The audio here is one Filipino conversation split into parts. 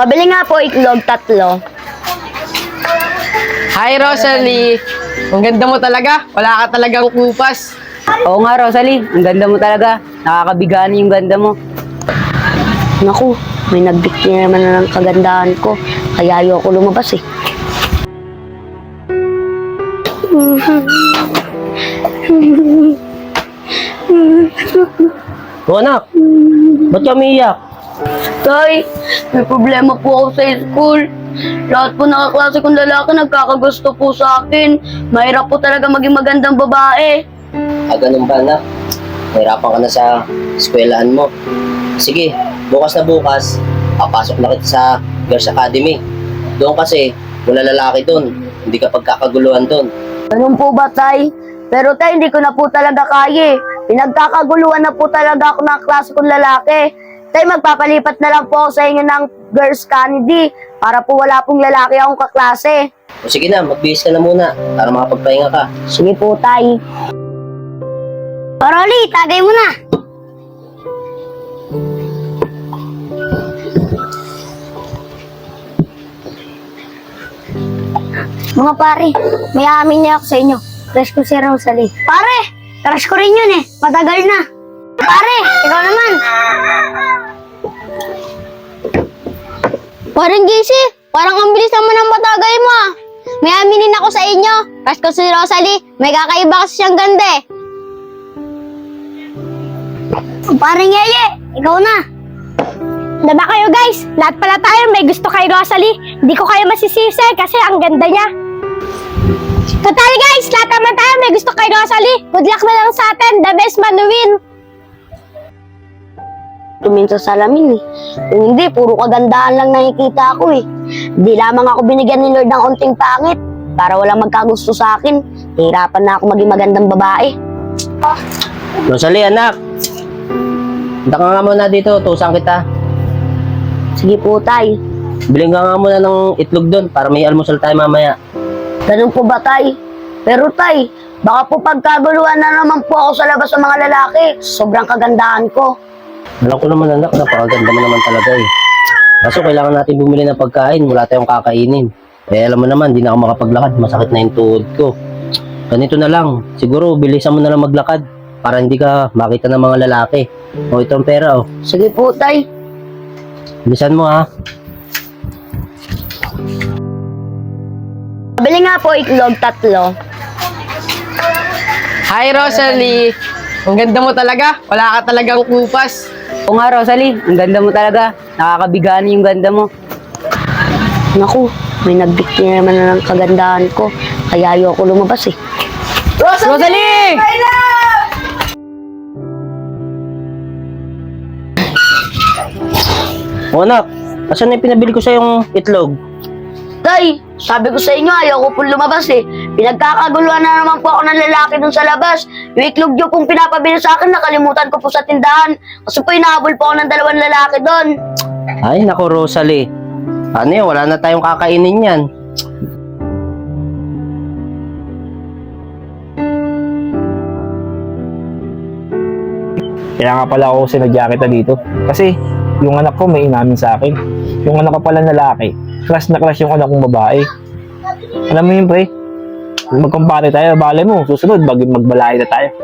Pabili nga po itlog, 3. Hi, Rosalie. Ang ganda mo talaga. Wala ka talagang kupas. Oo nga, Rosalie. Ang ganda mo talaga. Nakakabigani yung ganda mo. Naku, may nagbikti na naman na ng kagandahan ko. Kaya ayoko lumabas eh. O anak, ba't ka umiiyak? Tay, may problema po ako sa school. Lahat po nakaklase kong lalaki nagkakagusto po sa akin. Mahirap po talaga maging magandang babae. Ganun ba anak? Nahirapan ka na sa eskwelahan mo. Sige, bukas na bukas, papasok na kita sa Girls Academy. Doon kasi, wala lalaki doon. Hindi ka pagkakaguluhan doon. Ganun po ba, Tay? Pero Tay, hindi ko na po talaga kaya. Pinagkakaguluhan na po talaga ako ng klase kong lalaki. Tay, magpapalipat na lang po ako sa inyo ng Girls Candy para po wala pong lalaki akong kaklase. O sige na, magbihis ka na muna para makapagpahinga ka. Sige po, Tay. Paroli, tagay mo na. Mga pare, may amin niya ako sa inyo. Crush ko si Rosalie. Pare, crush ko rin yun eh. Matagal na. Pare, ikaw naman. Parang GC, parang ang bilis naman ng patagay mo ah. May aminin ako sa inyo. Crush ko si Rosalie, may kakaiba kasi siyang ganda eh. Pare Yeye, ikaw na. Diba kayo guys? Lahat pala tayo may gusto kay Rosalie. Hindi ko kayo masisisi kasi ang ganda niya. Total guys, lahat naman tayo may gusto kay Rosalie. Good luck na lang sa atin. The best man win. Tumingin sa salamin eh. Kung hindi, puro kagandahan lang nakikita ko eh. Di lamang ako binigyan ni Lord ng unting pangit para walang magkagusto sa akin. Hirapan na ako maging magandang babae. Rosalie, anak. Punta ka nga muna dito, tusan kita. Sige po, Tay. Bilhin ka nga muna ng itlog doon para may almusal tayo mamaya. Ganun po ba, Tay? Pero Tay, baka po pagkaguluhan na naman po ako sa labas ng mga lalaki. Sobrang kagandahan ko. Alam ko naman anak, napakaganda mo naman talaga eh. Kaso kailangan natin bumili ng pagkain, wala tayong kakainin. Eh alam mo naman, di na ako makapaglakad, masakit na yung tuhod ko. Ganito na lang, siguro bilisan mo na lang maglakad para hindi ka makita ng mga lalaki. O ito ang pera oh. Sige po, Tay. Bilisan mo ha. Pabili nga po itlog, 3. Hi, Rosalie. Ang ganda mo talaga. Wala ka talagang kupas. Oo nga, Rosalie. Ang ganda mo talaga. Nakakabigani yung ganda mo. Naku, may nagbikti na naman na ng kagandahan ko. Kaya ayoko lumabas eh. Rosalie! O anak, asan na yung pinabili ko sa yung itlog? Tay, sabi ko sa inyo, ayoko pong lumabas eh. Pinagkakaguluhan na naman po ako ng lalaki dun sa labas. Yung itlog nyo pong pinapabili sa akin, nakalimutan ko po sa tindahan. Kasi po inahabol po ako ng 2 lalaki doon. Ay nako Rosalie. Ano yun, wala na tayong kakainin yan. Kaya nga pala ako sinadya kita dito. Kasi yung anak ko may inamin sa akin. Yung anak ko pala lalaki. Crush na crush yung anak kong babae. Alam mo yun pre? Magkumpare tayo, balay mo. Susunod, magbalay na tayo.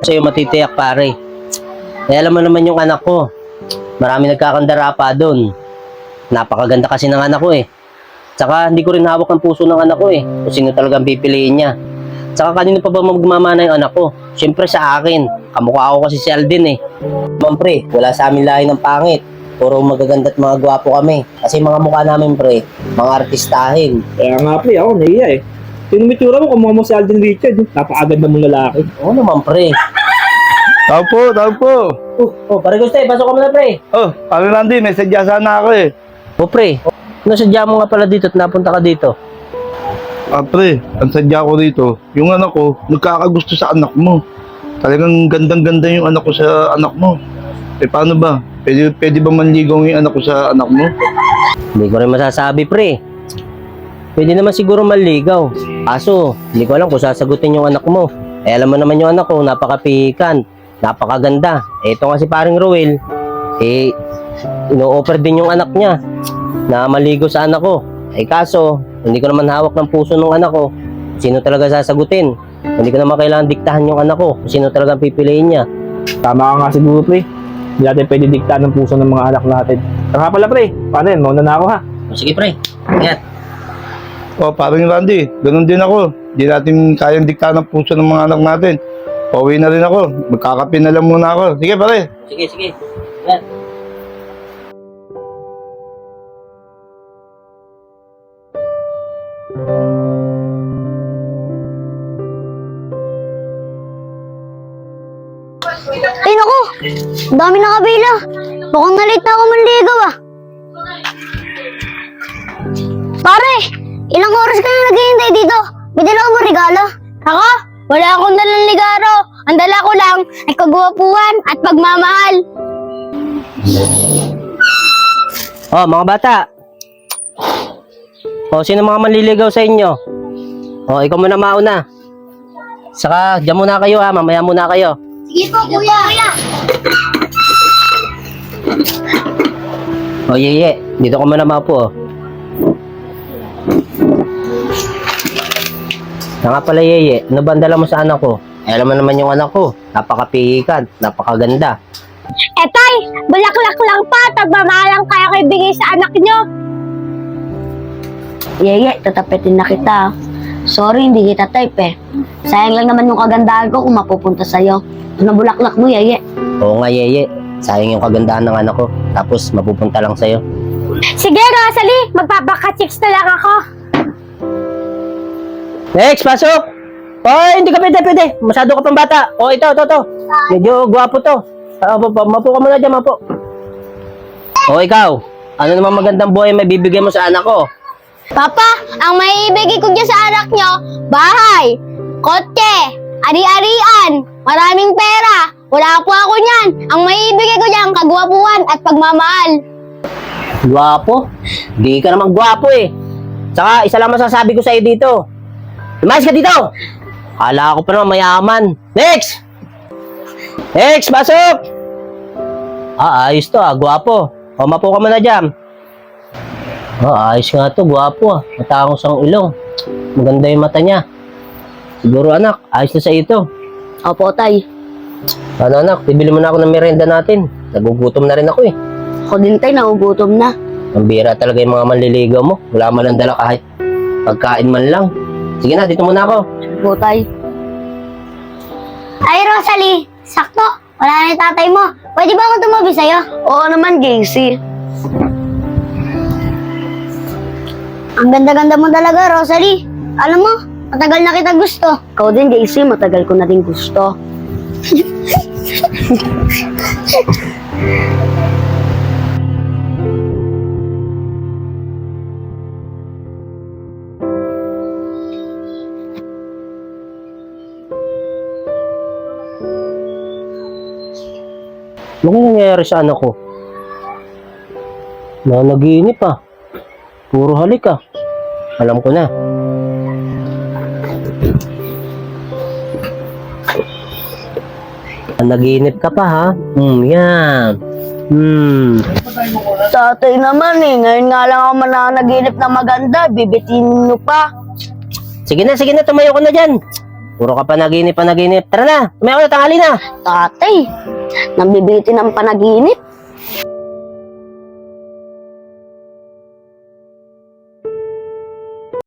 Sa'yo matitiyak pare. Eh alam mo naman yung anak ko. Marami nagkakandara pa doon. Napakaganda kasi ng anak ko eh. Tsaka hindi ko rin hawak ang puso ng anak ko eh. Kung sino talagang pipiliin niya. Tsaka kanino pa ba magmamana yung anak ko? Siyempre sa akin. Kamukha ako kasi si Aldin eh. Ma'am pre, wala sa amin lahi ng pangit. Puro magaganda at mga gwapo kami. Kasi mga mukha namin pre, mga artistahin. Kaya nga pre, ako nahiya eh. Tinumitsura mo, kumukha mo si Alden Richard. Napakaganda mong lalaki. Oo naman pre. Tao po. Pare Guste, pasok ka muna pre. Oh, Pare Randy, may sadya sana ako eh. Pre, nasadya mo nga pala dito at napunta ka dito. Pre, ang sadya ko dito, yung anak ko, nagkakagusto sa anak mo. Talagang gandang-ganda yung anak ko sa anak mo. Eh paano ba? Pwede ba manligaw yung anak ko sa anak mo? Hindi ko rin masasabi pre. Pwede naman siguro manligaw. Kaso, hindi ko alam kung sasagutin yung anak mo. Eh alam mo naman yung anak ko, napakapikan, napakaganda. Eh ito nga si paring Ruel, eh ino-offer din yung anak niya. na maligo sa anak ko. Eh kaso, hindi ko naman hawak ng puso ng anak ko. Sino talaga sasagutin? Hindi ko naman kailangan diktahan yung anak ko kung sino talaga ang pipiliin niya. Tama ka nga siguro, pre. Hindi natin pwede diktahan ng puso ng mga anak natin. Saka pala, pre. Paano yun? Mauna na ako, ha? O, sige pre, ingat. Oh, parang Randy, ganun din ako. Hindi natin kayang diktahan ng puso ng mga anak natin. Pauwi na rin ako. Magkakape na lang muna ako. Sige pare. Sige, sige. Ingat. Ay naku, ang dami na kabila. Mukhang nalit na ako manligaw ah. Pare, ilang oras ka na naghihintay dito? May dala ka mo regalo? Ako? Wala akong dalang ligaro. Ang dala ko lang ay kagwapuan at pagmamahal. Oh, mga bata. Oh, sino mga manliligaw sa inyo? Oh, ikaw muna mauna. Saka, dyan muna kayo ha, mamaya muna kayo. Sige po, kuya. Oh, Yeye, dito ka muna mapo. Na nga pala, Yeye, ano ba ang dala mo sa anak ko? Eh, alam mo naman yung anak ko, napakapihikan, napakaganda. Etay, bulaklak lang pa. Tagmamahalang kaya ko ibigay sa anak nyo. Yeye, tatapetin na kita. Sorry, hindi kita type eh. Sayang lang naman yung kagandahan ko kung mapupunta sa'yo. Ano bulaklak mo, Yeye? Oo nga, Yeye, sayang yung kagandahan ng anak ko, tapos mapupunta lang sa'yo. Sige, Rosalie. Magpapaka-chicks na lang ako. Next, pasok! Oh, hindi ka pwede. Masyado ka pang bata. Oh, ito. Medyo gwapo to. Mapo ka muna dyan, mapo. Oh, ikaw. Ano namang magandang buhay may bibigay mo sa anak ko? Papa, ang maibigay ko dyan sa anak nyo, bahay, kotse, ari-arian, maraming pera. Wala po ako niyan. Ang maibigay ko dyan, kagwapuan at pagmamahal. Gwapo? Di ka naman gwapo eh. Saka, isa lang masasabi ko sa'yo dito. Lumayas ka dito! Akala ko pa naman mayaman. Next! Next, pasok! Ayos to gwapo. O, mapo ka muna dyan. Ayos nga to, gwapo Matangos ang ilong. Maganda yung mata niya. Siguro anak, ayos na sa ito. Opo, tay. Ano anak, bibili mo na ako ng merienda natin. Nagugutom na rin ako eh. Ako din, tay, nagugutom na. Ang bira talaga yung mga manliligaw mo. Wala man lang dala kahit pagkain man lang. Sige na, dito muna ako. Opo, tay. Ay, Rosalie, sakto. Wala na yung tatay mo. Pwede ba ako tumabi sa'yo? Oo naman, Casey. Ang ganda-ganda mo talaga, Rosalie. Alam mo, matagal na kita gusto. Ikaw din, Casey, matagal ko na din gusto. Ano kaya nangyayari sa anak ko? Nanaginip Puro halik Alam ko na. Naginip ka pa ha? Yan. Tatay naman eh, ngayon nga lang ako mananaginip na maganda, bibitin mo pa. Sige na, tumayo ko na dyan. Puro ka panaginip. Tara na, tumayo ko na, tanghali na. Tatay, nabibitin ng panaginip.